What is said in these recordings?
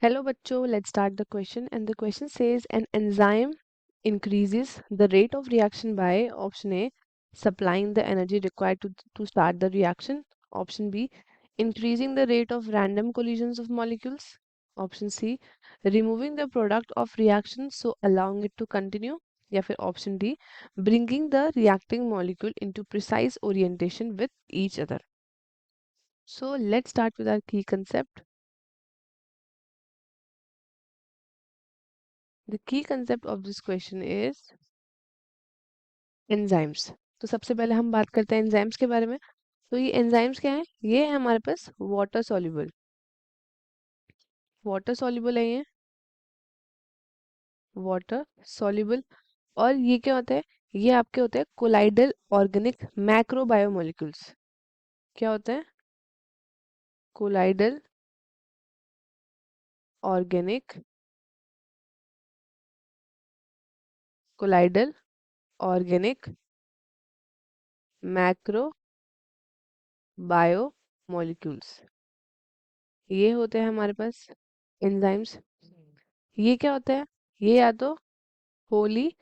Hello बच्चों, let's start the question and the question says an enzyme increases the rate of reaction by option A supplying the energy required to start the reaction, option B increasing the rate of random collisions of molecules, option C removing the product of reaction so allowing it to continue या फिर option D bringing the reacting molecule into precise orientation with each other. So let's start with our key concept. The key concept of this question is enzymes. तो सबसे पहले हम बात करते हैं enzymes के बारे में। तो ये एंजाइम्स क्या है? ये है हमारे पास वाटर सॉल्युबल है ये वाटर सॉल्युबल। और ये क्या होता है? ये आपके होते हैं कोलाइडल ऑर्गेनिक मैक्रोबायोमोलिक्यूल्स। क्या होता है? Colloidal organic colloidal organic macro biomolecules, ये होते हैं हमारे पास एंजाइम्स। ये क्या होता है? ये या तो होली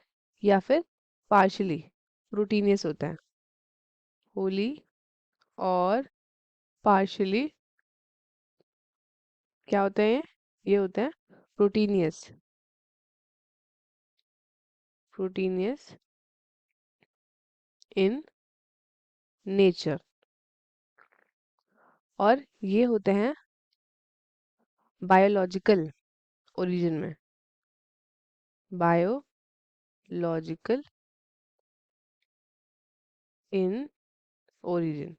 या फिर पार्शली प्रोटीनियस होता है। होली और पार्शली क्या होते हैं? ये होते हैं प्रोटीनियस प्रोटीनियस इन नेचर। और ये होते हैं बायोलॉजिकल ओरिजिन में, बायोलॉजिकल इन ओरिजिन,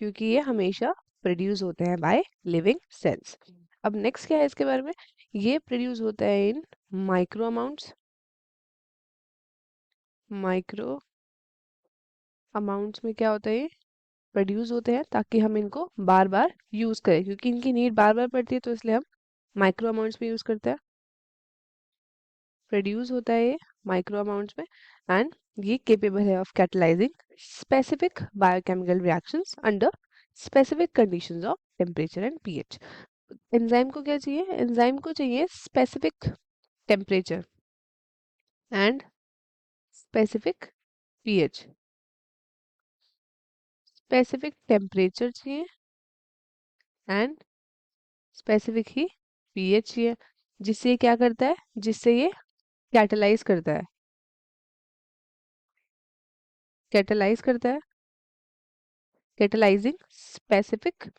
क्योंकि ये हमेशा प्रोड्यूस होते हैं बाय लिविंग सेल्स। अब नेक्स्ट क्या है इसके बारे में? ये प्रोड्यूस होता है इन माइक्रो अमाउंट्स। माइक्रो अमाउंट्स में क्या होता है? ये प्रोड्यूस होते हैं ताकि हम इनको बार बार यूज करें, क्योंकि इनकी नीड बार बार पड़ती है, तो इसलिए हम माइक्रो अमाउंट्स में यूज करते हैं। प्रोड्यूस होता है ये माइक्रो अमाउंट्स में एंड ये केपेबल है of catalysing specific biochemical reactions under specific conditions of temperature and pH. Enzyme को क्या चाहिए? एंजाइम को चाहिए specific temperature and specific pH. Specific temperature चाहिए एंड स्पेसिफिक ही पीएच चाहिए, जिससे ये क्या करता है? जिससे ये कैटलाइज करता है। कैटलाइज करता है, कैटलाइजिंग स्पेसिफिक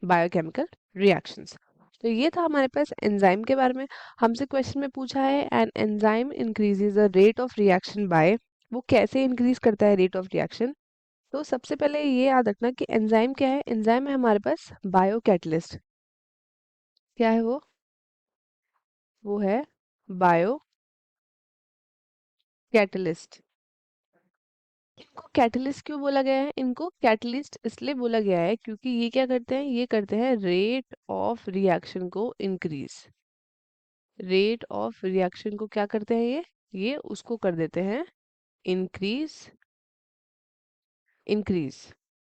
बायोकेमिकल रिएक्शंस। तो ये था हमारे पास एंजाइम के बारे में। हमसे क्वेश्चन में पूछा है an enzyme increases the rate of reaction by, वो कैसे इंक्रीज करता है रेट ऑफ रिएक्शन? तो सबसे पहले ये याद रखना कि एंजाइम क्या है। एंजाइम है हमारे पास बायो कैटलिस्ट। क्या है वो है बायो कैटलिस्ट। इनको कैटलिस्ट क्यों बोला गया है? इनको कैटलिस्ट इसलिए बोला गया है क्योंकि ये क्या करते हैं? ये करते हैं रेट ऑफ रिएक्शन को इंक्रीज। रेट ऑफ रिएक्शन को क्या करते हैं? ये उसको कर देते हैं इंक्रीज। इंक्रीज।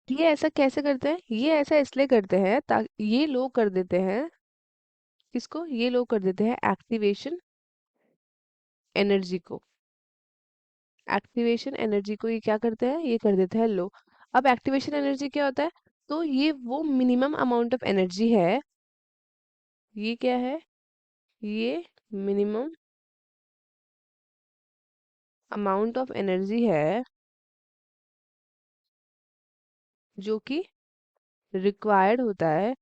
ये ऐसा कैसे करते हैं? ये ऐसा इसलिए करते हैं ताकि ये लोग कर देते हैं किसको? ये लोग कर देते हैं एक्टिवेशन एनर्जी को। एक्टिवेशन एनर्जी को ये क्या करते हैं? ये कर देते हैं लो। अब एक्टिवेशन एनर्जी क्या होता है? तो ये वो मिनिमम अमाउंट ऑफ एनर्जी है। ये क्या है? ये मिनिमम अमाउंट ऑफ एनर्जी है जो कि रिक्वायर्ड होता है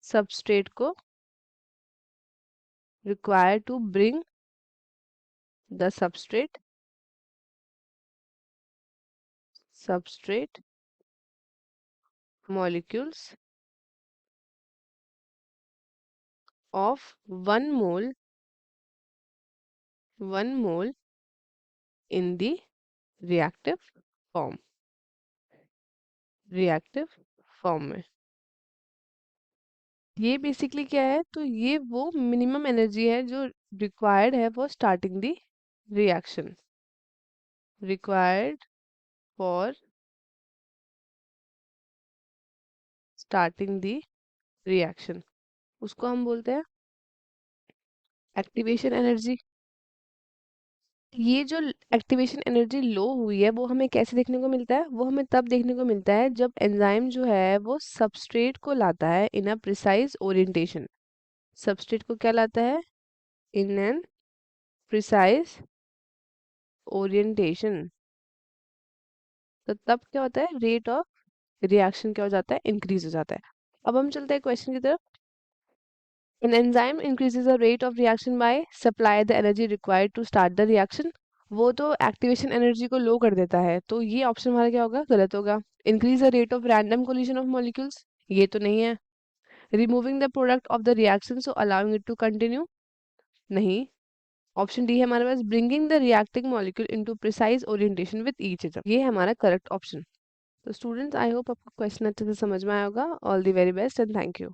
सबस्ट्रेट को, required to bring the substrate molecules of 1 mole in the reactive form। reactive form में ये बेसिकली क्या है? तो ये वो मिनिमम एनर्जी है जो रिक्वायर्ड है for starting the reaction. Required for starting the reaction. उसको हम बोलते हैं एक्टिवेशन एनर्जी। ये जो एक्टिवेशन एनर्जी लो हुई है वो हमें कैसे देखने को मिलता है? वो हमें तब देखने को मिलता है जब एंजाइम जो है वो सबस्ट्रेट को लाता है इन अ प्रिसाइज ओरिएंटेशन। सबस्ट्रेट को क्या लाता है? In an precise orientation. तो तब क्या होता है? रेट ऑफ रिएक्शन क्या हो जाता है? इंक्रीज हो जाता है। अब हम चलते हैं क्वेश्चन की तरफ। An enzyme increases the rate of reaction by supply the energy required to start the reaction। वो तो एक्टिवेशन एनर्जी को लो कर देता है, तो ये ऑप्शन हमारा क्या होगा? गलत होगा। Increase the rate of random collision of molecules, ये तो नहीं है। Removing the product of the reaction so allowing it to continue, नहीं। ऑप्शन डी है हमारे पास bringing the reacting molecule into precise orientation with each other, ये है हमारा करेक्ट ऑप्शन। तो स्टूडेंट्स, आई होप आपको क्वेश्चन अच्छे से समझ में आया होगा। All the very best and thank you.